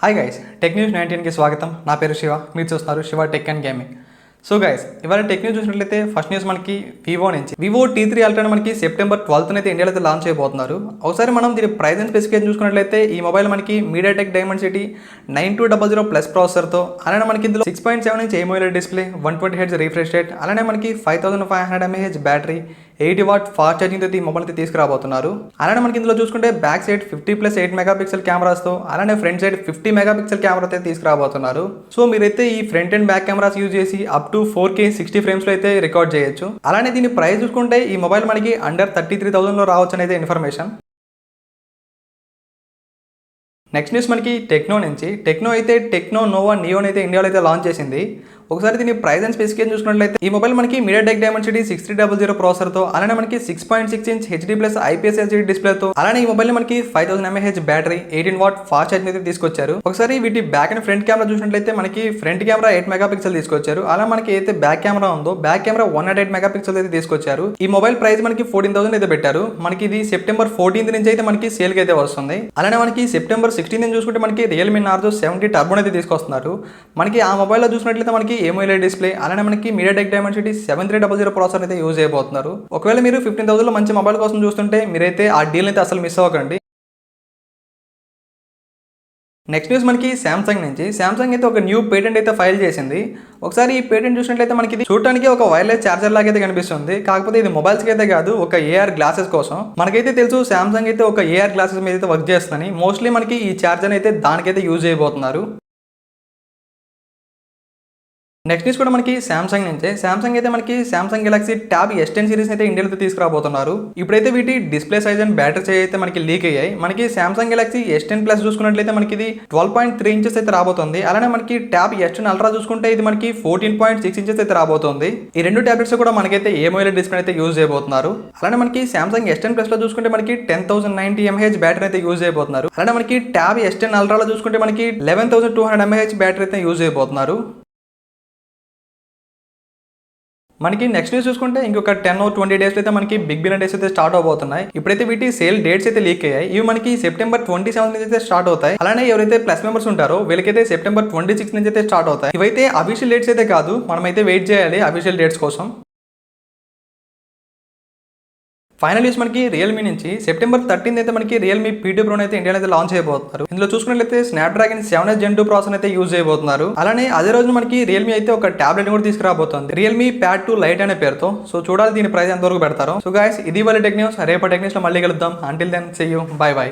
Hi guys, tech news 19కి స్వాగతం. నా పేరు శివ. మీరు చూస్తున్నారు Shiva tech and gaming. So guys, ఇవాళ టెక్ న్యూస్ చూసినట్లయితే ఫస్ట్ న్యూస్ మనకి వివో నుంచి వివో T3 అల్ట్రా మనకి సెప్టెంబర్ 12th అయితే ఇండియాలో అయితే లాంచ్ చేయబోతున్నారు. ఒకసారి మనం దీని ప్రైస్ అండ్ స్పెసిఫికేషన్ చూసుకున్నట్లయితే ఈ మొబైల్ మనకి మీడియాటెక్ డైమెన్సిటీ 9200 ప్లస్ ప్రాసెసర్తో, అలానే మనకి ఇందులో 6.7 inch AMOLED display, 120Hz refresh rate, అలానే మనకి 5500 mAh battery, 80 watt fast charging అయితే ఈ మొబైల్ అయితే తీసుకురాబోతున్నారు. అలానే మనకి ఇందులో చూసుకుంటే బ్యాక్ సైడ్ 50+8 మెగాపిక్సెల్ కెమెరాస్తో, అలానే ఫ్రంట్ సైడ్ 50 మెగాపిక్సెల్ కెమెరా అయితే తీసుకురాబోతున్నారు. సో మీరైతే ఈ front and back cameras use చేసి అప్ టు 4K 60 ఫ్రేమ్స్లో అయితే రికార్డ్ చేయొచ్చు. అలానే దీని ప్రైస్ చూసుకుంటే ఈ మొబైల్ మనకి అండర్ 33,000లో రావచ్చు అనేది ఇన్ఫర్మేషన్. నెక్స్ట్ న్యూస్ మనకి టెక్నో నుంచి. టెక్నో అయితే టెక్నో నోవా నియోన్ అయితే ఇండియాలో అయితే లాంచ్ చేసింది. ఒకసారి దీని ప్రైస్ అండ్ స్పెసిఫికేషన్ చూసుకున్నట్లయితే ఈ మొబైల్ మనకి మీడియాటెక్ డైమెన్సిటీ 6300 ప్రాసెసర్తో, అలానే మనకి 6.6 ఇంచ్ HD+ IPS LCD డిస్ప్లేతో, అలానే ఈ మొబైల్ మనకి 5000 mAh battery, 18 watt fast charging అయితే తీసుకొచ్చారు. ఒకసారి వీటి బ్యాక్ అండ్ ఫ్రంట్ కెమెరా చూసినట్లయితే మనకి ఫ్రంట్ కెమెరా 8 మెగాపిక్సెల్ తీసుకొచ్చారు. అలా మనకి అయితే బ్యాక్ కెమెరా ఉందో బ్యాక్ కెమెరా 108 మెగాపిక్సెల్ అయితే తీసుకొచ్చారు. ఈ మొబైల్ ప్రైస్ మనకి 14,000 అయితే పెట్టారు. మనకి ఇది సెప్టెంబర్ 14th నుంచి అయితే మనకి సేల్ కి అయితే వస్తుంది. అలానే మనకి సెప్టెంబర్ 16th చూసుకుంటే మనకి రియల్మీ నార్జో 70 టర్బో అయితే తీసుకొస్తున్నారు. మనకి ఆ మొబైల్లో చూసినట్లయితే మనకి AMOLED డిస్ప్లే, అలానే మనకి మీడియాటెక్ డైమెన్సిటీ 7300 ప్రాసెసర్ అయితే యూజ్ చేయబోతున్నారు. ఒకవేళ మీరు 15,000లో మంచి మొబైల్ కోసం చూస్తుంటే మీరైతే ఆ డీల్ అయితే అసలు మిస్ అవ్వకండి. నెక్స్ట్ న్యూస్ మనకి శాంసంగ్ నుంచి. శాంసంగ్ అయితే ఒక న్యూ పేటెంట్ అయితే ఫైల్ చేసింది. ఒకసారి ఈ పేటెంట్ చూసినట్లయితే మనకి ఇది చూడటానికి ఒక వైర్లెస్ ఛార్జర్ లాగా అయితే కనిపిస్తుంది. కాకపోతే ఇది మొబైల్స్కి అయితే కాదు, ఒక AR గ్లాసెస్ కోసం. మనకైతే తెలుసు శాంసంగ్ అయితే ఒక AR గ్లాసెస్ మీద అయితే వర్క్ చేస్తుందని. మోస్ట్లీ మనకి ఈ ఛార్జర్ అయితే దానికైతే యూజ్ చేయబోతున్నారు. నెక్స్ట్ న్యూస్ కూడా మనకి శాంసంగ్ నుంచే. శాంసంగ్ అయితే మనకి Samsung Galaxy tab S10 series అయితే ఇండియాలో తీసుకురాబోతున్నారు. ఇప్పుడైతే వీటి display size and battery size అయితే మనకి లీక్ అయ్యాయి. మనకి శాంసంగ్ గెలాక్సీ S10 ప్లస్ చూసుకున్నట్లయితే మనకి ఇది 12.3 ఇంచెస్ అయితే రాబోతుంది. అలానే మనకి ట్యాబ్ S10 అల్ట్రా చూసుకుంటే ఇది మనకి 14.6 ఇంచెస్ అయితే రాబోతుంది. ఈ రెండు ట్యాబ్లెట్స్ కూడా మనకైతే AMOLED డిస్ప్లే అయితే యూజ్ చేయబోతున్నారు. అలానే మనకి శాంసంగ్ S10 ప్లస్ లో చూసుకుంటే మనకి 10,090 mAh బ్యాటరీ అయితే యూజ్ చేయబోతున్నారు. అలానే మనకి ట్యాబ్ S10 అల్ట్రాలో చూసుకుంటే మనకి 11,200 mAh బ్యాటరీ అయితే యూజ్ చేయబోతున్నారు. మనకి నెక్స్ట్ న్యూస్ చూసుకుంటే ఇంకొక 10 or 20 డేస్ అయితే మనకి బిగ్ బిలియన్ డేస్ అయితే స్టార్ట్ అవబోతున్నాయి. ఇప్పుడైతే వీటి సేల్ డేట్స్ అయితే లీక్ అయ్యాయి. ఇవి మనకి సెప్టెంబర్ 27 నుంచి అయితే స్టార్ట్ అవుతాయి. అలానే ఎవరైతే ప్లస్ మెంబర్స్ ఉంటారో వీళ్ళకైతే సెప్టెంబర్ 26 నుంచి అయితే స్టార్ట్ అవుతాయి. ఇవైతే అఫీషియల్ డేట్స్ అయితే కాదు, మనమైతే వెయిట్ చేయాలి అఫీషియల్ డేట్స్ కోసం. ఫైనల్ న్యూస్ మనకి రియల్మీ నుంచి. సెప్టెంబర్ 13th అయితే మనకి రియల్మీ P2 Pro అయితే ఇండియాలో అయితే లాంచ్ చేయబోతున్నారు. ఇందులో చూసుకున్నట్లయితే స్నాప్డ్రాగన్ 7s Gen 2 ప్రాసెసర్ అయితే యూజ్ చేయబోతున్నారు. అలానే అదే రోజు మనకి రియల్మీ అయితే ఒక టాబ్లెట్ కూడా తీసుకురాబోతుంది, రియల్మీ Pad 2 Lite అనే పేరుతో. సో చూడాలి దీని ప్రైస్ ఎంతవరకు పెడతారు. సో గైస్, ఇది వాళ్ళ టెక్ న్యూస్. రేపటి టెక్ న్యూస్ లో మళ్ళీ కలుద్దాం. Until then see you, bye by.